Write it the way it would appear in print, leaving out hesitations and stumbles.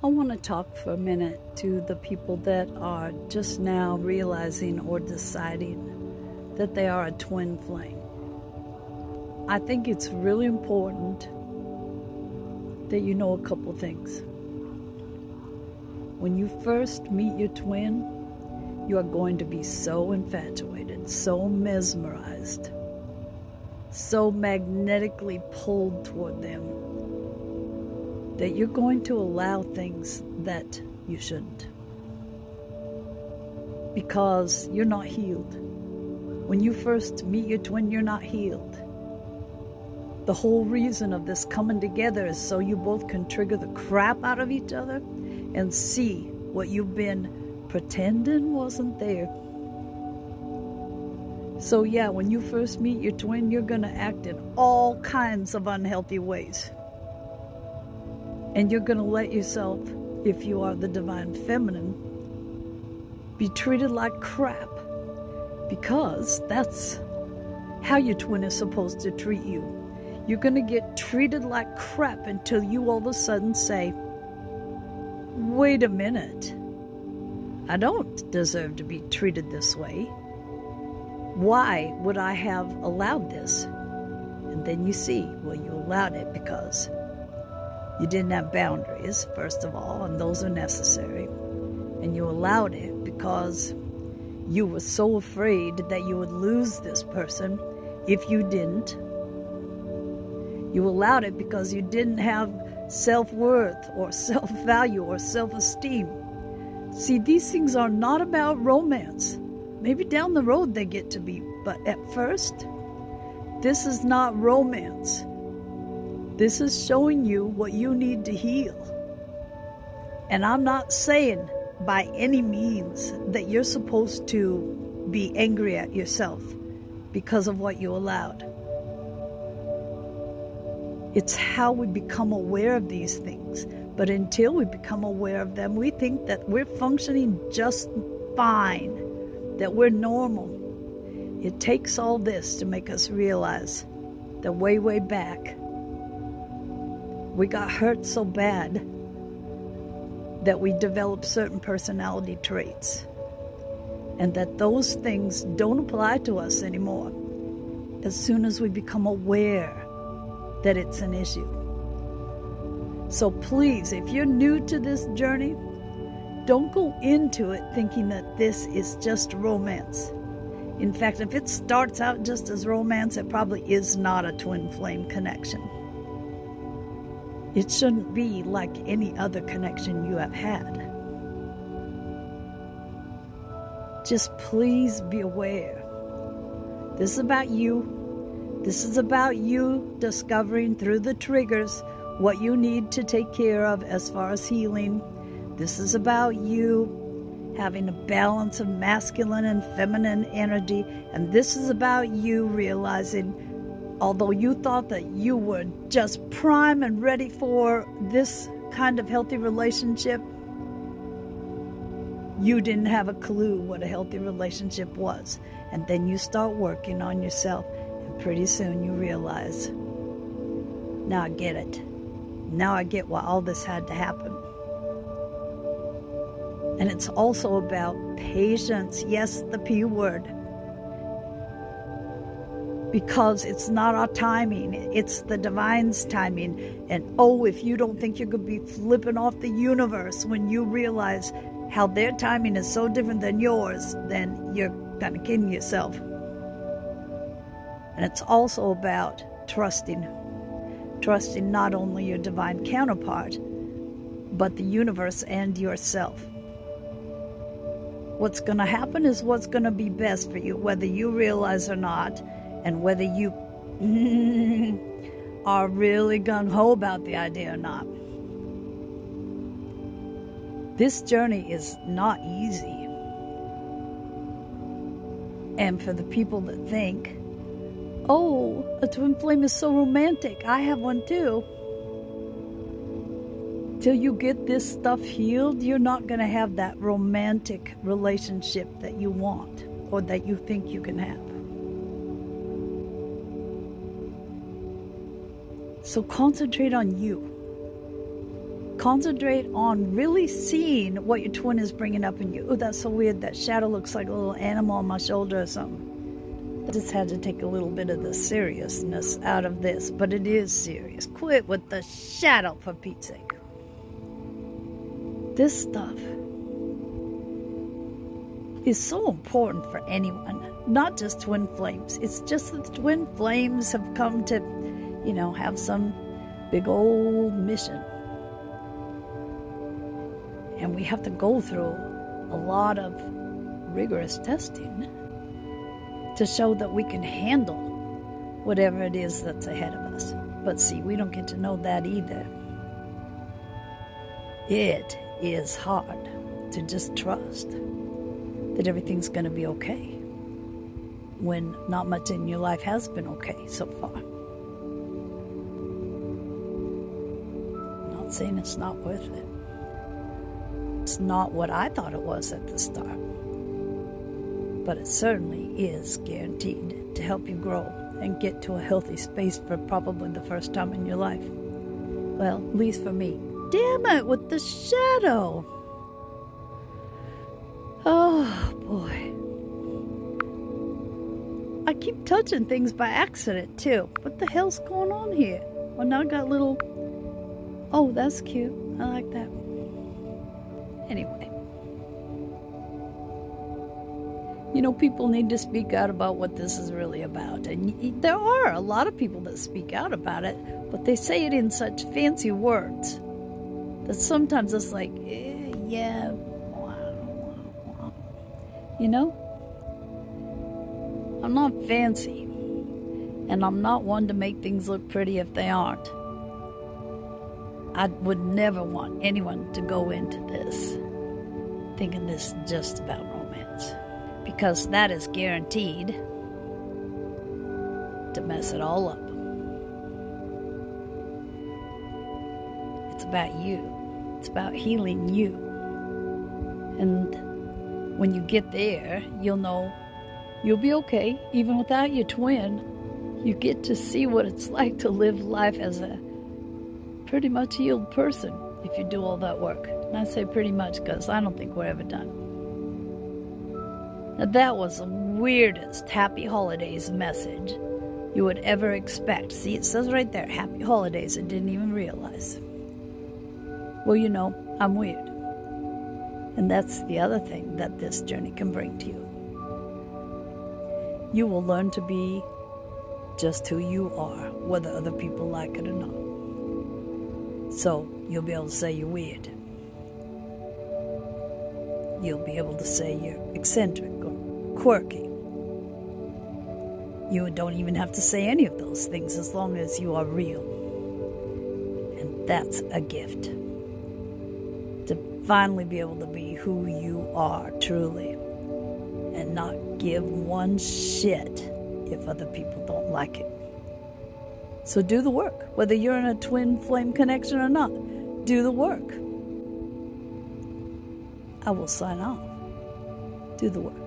I want to talk for a minute to the people that are just now realizing or deciding that they are a twin flame. I think it's really important that you know a couple things. When you first meet your twin, you are going to be so infatuated, so mesmerized, so magnetically pulled toward them that you're going to allow things that you shouldn't, because you're not healed. When you first meet your twin, you're not healed. The whole reason of this coming together is so you both can trigger the crap out of each other and see what you've been pretending wasn't there. So yeah, when you first meet your twin, you're going to act in all kinds of unhealthy ways. And you're going to let yourself, if you are the divine feminine, be treated like crap, because that's how your twin is supposed to treat you. You're going to get treated like crap until you all of a sudden say, wait a minute, I don't deserve to be treated this way. Why would I have allowed this? And then you see, well, you allowed it because you didn't have boundaries, first of all, and those are necessary. And you allowed it because you were so afraid that you would lose this person if you didn't. You allowed it because you didn't have self-worth or self-value or self-esteem. See, these things are not about romance. Maybe down the road they get to be, but at first, this is not romance. This is showing you what you need to heal. And I'm not saying by any means that you're supposed to be angry at yourself because of what you allowed. It's how we become aware of these things. But until we become aware of them, we think that we're functioning just fine, that we're normal. It takes all this to make us realize that way, way back, we got hurt so bad that we developed certain personality traits, and that those things don't apply to us anymore as soon as we become aware that it's an issue. So please, if you're new to this journey, don't go into it thinking that this is just romance. In fact, if it starts out just as romance, it probably is not a twin flame connection. It shouldn't be like any other connection you have had. Just please be aware. This is about you. This is about you discovering through the triggers what you need to take care of as far as healing. This is about you having a balance of masculine and feminine energy. And this is about you realizing, although you thought that you were just prime and ready for this kind of healthy relationship, you didn't have a clue what a healthy relationship was. And then you start working on yourself, and pretty soon you realize, now I get it. Now I get why all this had to happen. And it's also about patience. Yes, the P word. Because it's not our timing, it's the divine's timing. And oh, if you don't think you're going to be flipping off the universe when you realize how their timing is so different than yours, then you're kind of kidding yourself. And it's also about trusting not only your divine counterpart, but the universe and yourself. What's going to happen is what's going to be best for you, whether you realize or not. And whether you are really gung-ho about the idea or not. This journey is not easy. And for the people that think, oh, a twin flame is so romantic, I have one too. Till you get this stuff healed, you're not going to have that romantic relationship that you want or that you think you can have. So concentrate on you. Concentrate on really seeing what your twin is bringing up in you. Oh, that's so weird. That shadow looks like a little animal on my shoulder or something. I just had to take a little bit of the seriousness out of this, but it is serious. Quit with the shadow, for Pete's sake. This stuff is so important for anyone, not just twin flames. It's just that the twin flames have come to, have some big old mission. And we have to go through a lot of rigorous testing to show that we can handle whatever it is that's ahead of us. But see, we don't get to know that either. It is hard to just trust that everything's going to be okay when not much in your life has been okay so far. I'm not saying it's not worth it. It's not what I thought it was at the start, but it certainly is guaranteed to help you grow and get to a healthy space for probably the first time in your life. Well, at least for me. Damn it, with the shadow! Oh, boy. I keep touching things by accident, too. What the hell's going on here? Well, now I got little... Oh, that's cute. I like that. Anyway. People need to speak out about what this is really about. And there are a lot of people that speak out about it, but they say it in such fancy words that sometimes it's like, yeah, I'm not fancy, and I'm not one to make things look pretty if they aren't. I would never want anyone to go into this thinking this is just about romance, because that is guaranteed to mess it all up. It's about you. It's about healing you. And when you get there, you'll know you'll be okay, even without your twin. You get to see what it's like to live life as a pretty much healed person if you do all that work. And I say pretty much because I don't think we're ever done. Now that was the weirdest Happy Holidays message you would ever expect. See, it says right there, Happy Holidays. I didn't even realize. Well, I'm weird. And that's the other thing that this journey can bring to you. You will learn to be just who you are, whether other people like it or not. So you'll be able to say you're weird. You'll be able to say you're eccentric or quirky. You don't even have to say any of those things as long as you are real. And that's a gift. To finally be able to be who you are truly and not give one shit if other people don't like it. So do the work, whether you're in a twin flame connection or not. Do the work. I will sign off. Do the work.